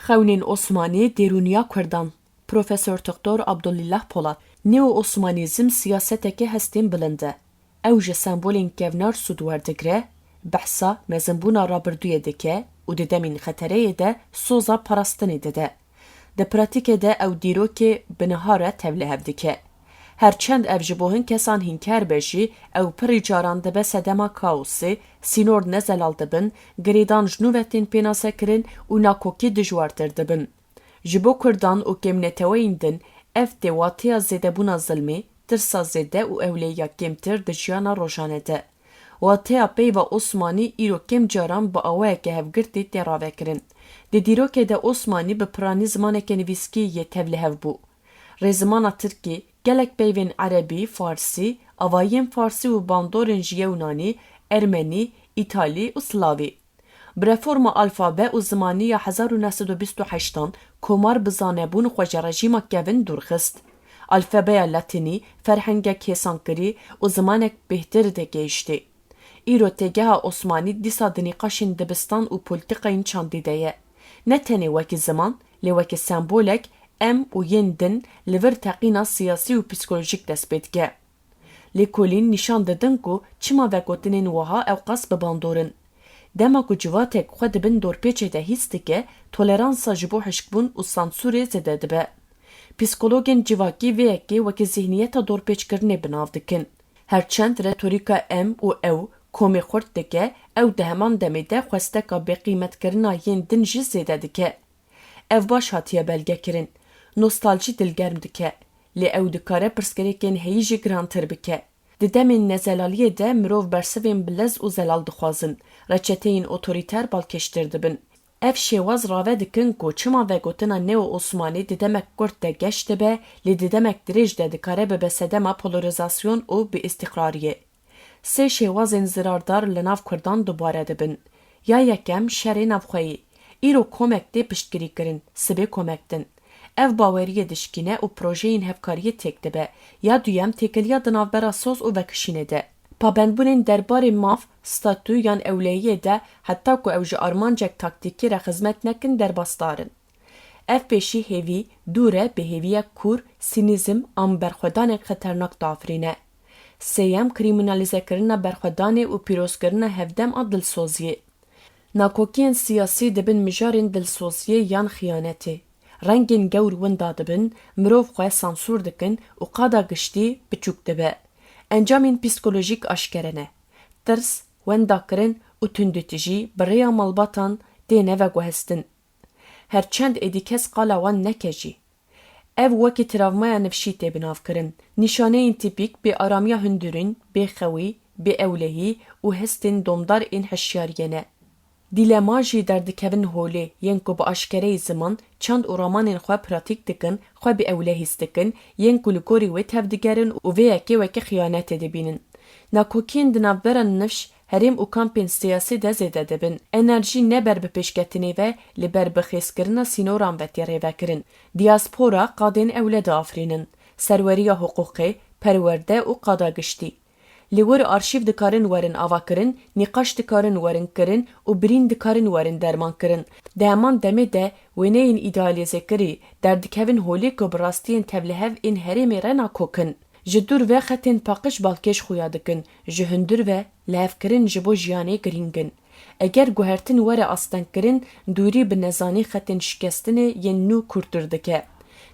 Xewnên Osmanî Dêrûniya Kurdan Profesör Doktor Abdullah Polat Neo-Osmanîzm siyaseteke hestên bilind e. Ew ji sembolên kevnar sûd werdigire, behsa mezinbûna rabirdûyê dike û di demên xetereyê de soza parastinê dide. Di pratikê de ew dîrokê biniha re tevlihev dike. Herçend ev ji bo hin kesan hînkar be jî ew pirî caran dibe sedema kaosê, sînor nezelal dibin, girêdan ji nûvetên pênasekirin û nakokî dijwartir dibin. Ji bo Kurdan û kêmneteweyên din, ev têwatiya zêdebûna zilmê, tirsa zêde û ewlêya kêmtir di jiyana rojane de. Wateya peyva Osmanî îro kêm caran bi awayeke hevgirtî tê ravekirin. Di dîrokê de Osmanî bi piranî zimaneke nivîskiyê tevlihev bû. Rêzimana Tirkî, gelek peyvên Erebî, Farsî, avayên Farsî û bandorên ji Yewnanî, Ermenî, İtalî û Slavî. Bi reforma alfabe û zimaniya 1928 komar bi zanebûn xwe ji rejîma kevin dûrxist. Alfabeya Latînî ferhengek hêsankirî û zimanek bêhtir de gêiştî. Îro têgeha Osmanî dîsa di nîqaşên dibistan û polîtîkayên çandî de ye. Ne tenê wekî ziman, lê wekî sembolek em û yên din li vir teqîna siyasî û psikolojîk dest pê dike. Lêkolîn nîşan didin ku çima vegotinên wiha ew qas bibandorin. Dema ku civatek xwe dibin dorpêçê de hîs dike, toleransa ji bo hişkbûn û sansûrê zêde dibe. Psikologên civakî vê yekê wekî zihniyeta dorpêçkirinê binav dikin. Herçend retorîka em û ew komê xurt dike, ew di heman demê de xwesteka bêqîmetkirina yên din jî zêde dike. Ev baş hatiye belgekirin. Nostaljî dilgerm dike. Lê ew dikare pirsgirêkên heyî jî girantir bike. Di demên nezelaliyê de mirov bersivên bilez û zelal dixwazin, reçeteyên otorîter balkêştir dibin. Ev şêwaz rave dikin ku çima vegotina Neo-Osmanî di demek kurt de geş dibe, lê di demek dirêj de dikare bibe sedema polarizasyon û biîstiqrariyê. Sê şêwazên zirardar li nav Kurdan dubare dibin. Ya yekem şerê navxweyî. Îro komek tê piştgirî kirin, sibê komek din. Ev baweriyê dişkîne û projeyên hevkariyê têk dibe, ya duyem têkiliya di navbera soz û vekişînê de. Pabendbûnên derbarê mav, statû yan ewleyiyê de heta ku ew ji armancek taktîkî re xizmet nekin derbasdarin. Ev pêşî hêvî, dûre bi hêviyek kûr, sînîzm an berxwedanek xeternak dafirîne. Sêyem krîminalîzekirina berxwedanê û pîrozkirina hevdem a dilsoziyê. Nakokiyên siyasî dibin mijarên dilsoziyê yan xıyanetê. Rengên gewr winda dibin, mirov xwe sansûr dikin û qada giştî biçûk dibe. Encamên psikolojîk aşkere ne. Tirs, wendakirin û tundîtî jî bi rêya malbatan tê neveguhestin. Herçend êdî kes qala wan neke jî. Ev wekî travmaya nifşî tê binavkirin. Nîşaneyên tîpîk bê aramiya hundirîn, bêxewî, bêewlehî û hestên domdar ên hişyariyê ne. Dilema jî derdikevin holê yên ku bi aşkereyê ziman çand û ramanên xwe pratîk dikin, xwe bêewlehîs dikin, yên ku li gorî wê tevdigerin û vê yekê wekî xıyanetê dibînin. Nakokiyên di navbera nifş, herêm û kampên siyasî de zêde dibin. Enerjî ne ber bi pêşketinê ve, li ber bi xêzkirina sînoran ve tê rêvekirin. Diaspora qadên ewle diafirînin. Serweriya hiqûqê, perwerde û qada giştî. Li wir arşîv dikarin werin avakirin, nîqaş dikarin werin kirin û birîn dikarin werin derman kirin. Di heman demê de wêneyên îdealîzekirî derdikevin holê ku bi rastiyên tevlihev ên herêmê re nakokin. Ji dûr ve xetên paqij balkêş xuya dikin, ji hundir ve lehevkirin ji bo jiyanê girîngin. Eger guhertin were astenkirin, dûrî bi nezanî xetên şikestinê yên nû kurtir dike.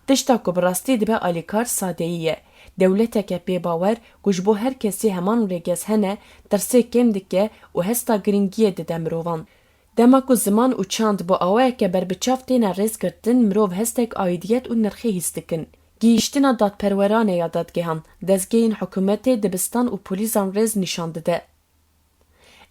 Tişta ku bi rastî dibe alîkar sadeyî ye. Dewleteke pêbawer ku ji bo her kesî heman rêgez hene, tirsê kêm dike û hesta girîngiyê dide mirovan. Dema ku ziman û çand bi awayeke berbiçav têne rêzgirtin, mirov hestek aidiyet û nirxê hîs dikin. Gihîştina dadperweranê ya dadgehan, dezgehên hikûmetê, dibistan û polîsan rêz nîşan dide.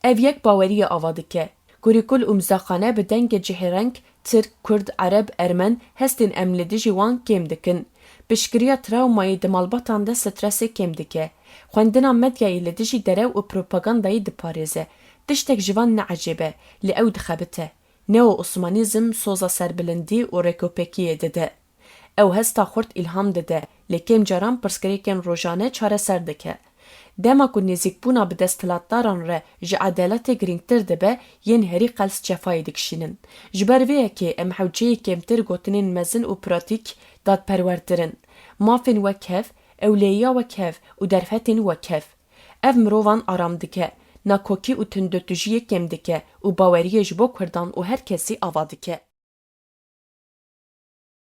Ev yek baweriya ava dike. Kurîkul û mizaxane bi dengê cihêreng, Tirk, Kurd, Ereb, Ermen hestên emlidî jî wan kêm dikin. Piştgiriya travmayê di malbatan de stresê kêm dike. Xwendina medyayê li dijî derew û propagandayê diparêze. Tiştek ji van neecêbe, lê ew dixebite. Neo-Osmanîzm soza serbilindî û rêkopekiyê dide. Ew hesta xurt îlham dide, lê kêm caran pirsgirêkên rojane çareser dike. Dema ku nêzîkbûna bi desthilatdaran re ji edaletê girîngtir dibe, yên herî qels cefayê dikişînin. Ji ber vê yekê em hewçeyê kêmtir gotinên mezin û pratik dadperwertirin. Mafên wek hev, ewlêya wek hev û derfetên wek hev. Ev mirovan aram dike, nakokî û tundotujiyê kêm dike û baweriyê ji bo Kurdan û her kesî ava dike.